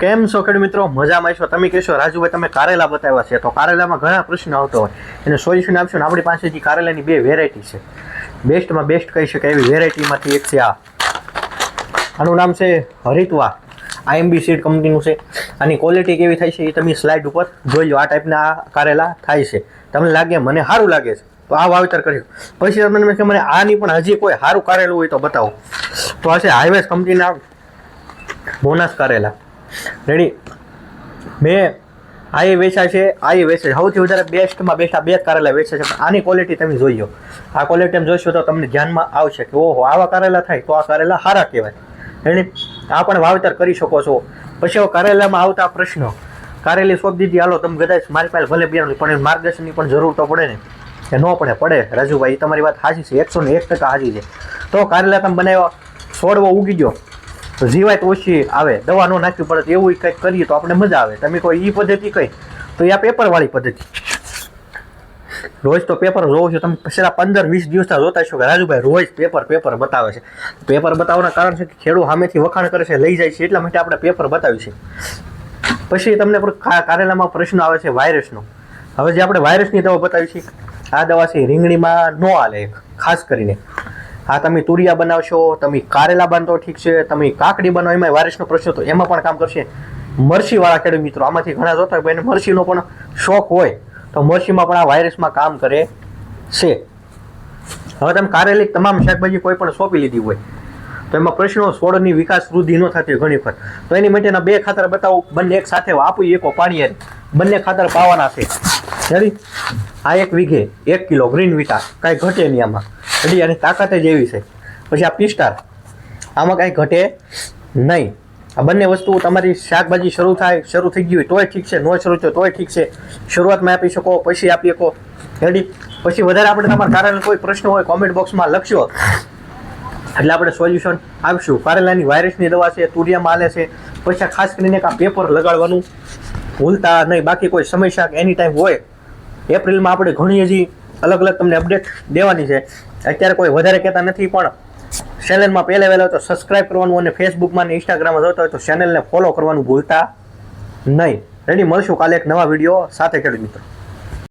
કેમ છો ખેડૂત મિત્રો? મજામાં છો? તમે કહેશો રાજુભાઈ તમે કારેલા બતાવ્યા છે, તો કારેલામાં ઘણા પ્રશ્નો આવતો હોય એને સોલ્યુશન આપશો ને. આપણી પાસે જે કારેલાની બે વેરાયટી છે, બેસ્ટમાં બેસ્ટ કહી શકાય એવી વેરાયટીમાંથી એક છે આનું નામ છે હરિતવા. IMB સીડ કંપનીનું છે. આની ક્વોલિટી કેવી થાય છે એ તમે સ્લાઇડ ઉપર જોઈ લો. આ ટાઈપના કારેલા થાય છે. તમને લાગે મને સારું લાગે છે તો આ વાવેતર કર્યું. પછી તમને કે મને આની પણ હજી કોઈ સારું કારેલું હોય તો બતાવો. તો આ છે હાઈવેસ કંપનીના બોનસ કારેલા. રેડી. મેં આ એ વેચાય છે, આ એ વેચે છે. સૌથી વધારે બેસ્ટમાં બેસ્ટ આ બે જ કારેલા વેચે છે. આની ક્વોલિટી તમે જોઈ લો. આ ક્વોલિટી તમે જોશો તો તમને ધ્યાનમાં આવશે કે ઓહો આવા કારેલા થાય તો આ કારેલા સારા કહેવાય. રેડી. આ પણ વાવેતર કરી શકો છો. પછી કારેલામાં આવતા પ્રશ્નો, કારેલી સોંપ દીધી, હાલો તમે કદાચ મારી પાસે ભલે બિયારણ પણ માર્ગદર્શનની પણ જરૂર તો પડે ને, કે ન પડે રાજુભાઈ તમારી વાત સાચી છે, 101% સાચી છે. તો કારેલા તમે બનાવ્યો, છોડવો ઉગી ગયો તો જીવાત ઓછી આવે, દવા ન નાખવી પડે તો એવું કંઈક કરીએ તો આપણે મજા આવે. તમે કોઈ એ પદ્ધતિ કઈ તો એ આ પેપરવાળી પદ્ધતિ. રોજ તો પેપર જોવો છો તમે, છેલ્લા 15-20 દિવસના જોતા છો કે રાજુભાઈ રોજ પેપર બતાવે છે. પેપર બતાવવાના કારણ છે કે ખેડૂત સામેથી વખાણ કરે છે, લઈ જાય છે, એટલા માટે આપણે પેપર બતાવ્યું છે. પછી તમને કારેલામાં પ્રશ્ન આવે છે વાયરસનો. હવે જે આપણે વાયરસની દવા બતાવી છે, આ દવા છે રીંગણીમાં ન હાલે ખાસ કરીને. આ તમે તુરિયા બનાવશો, તમે કારેલા બાંધો ઠીક છે, તમે કાકડી બનાવો, એમાં વાયરસનો પ્રશ્ન તો એમાં પણ કામ કરશે. મરચીવાળા ખેડૂત મિત્રો આમાંથી ઘણા જોતા હોય એને મરચીનો પણ શોખ હોય તો મરચીમાં પણ આ વાયરસમાં કામ કરે છે. હવે તમે કારેલી તમામ શાકભાજી કોઈ પણ સોંપી લીધી હોય તો એમાં પ્રશ્નો છોડની વિકાસ વૃદ્ધિ ન થતી હોય ઘણી વખત, તો એની માટેના બે ખાતર બતાવું. બંને એક સાથે આપી એકો પાણી, બંને ખાતર પાવાના છે. રેડી. આ 1 વીઘે 1 કિલો ગ્રીન વિટા, કાંઈ ઘટે નહીં આમાં. રેડી. આની તાકાત જ એવી છે. પછી આ પિસ્ટાર, આમાં કાંઈ ઘટે નહીં. આ બંને વસ્તુ તમારી શાકભાજી શરૂ થઈ ગઈ હોય તોય ઠીક છે, ન શરૂ થયો તોય ઠીક છે. શરૂઆતમાં આપી શકો, પછી આપી શકો. રેડી. પછી વધારે આપણે તમારા કારેલા કોઈ પ્રશ્ન હોય કોમેન્ટ બોક્સમાં લખશો એટલે આપણે સોલ્યુશન આપીશું. કારેલાની વાયરસની દવા છે, તુરિયામાં હાલે છે. પછી ખાસ કરીને આ પેપર લગાડવાનું ભૂલતા નહીં. બાકી કોઈ સમસ્યા એની ટાઈમ હોય, એપ્રિલમાં આપણે ઘણી હજી અલગ અલગ તમને અપડેટ દેવાની છે. અત્યારે કોઈ વધારે કહેતા નથી, પણ ચેનલમાં પહેલા તો સબસ્ક્રાઇબ કરવાનું અને ફેસબુકમાં અને ઇન્સ્ટાગ્રામમાં જોતા હોય તો ચેનલને ફોલો કરવાનું ભૂલતા નહીં. રેડી. મળશું કાલે એક નવા વિડીયો સાથે ખેડૂત મિત્રો.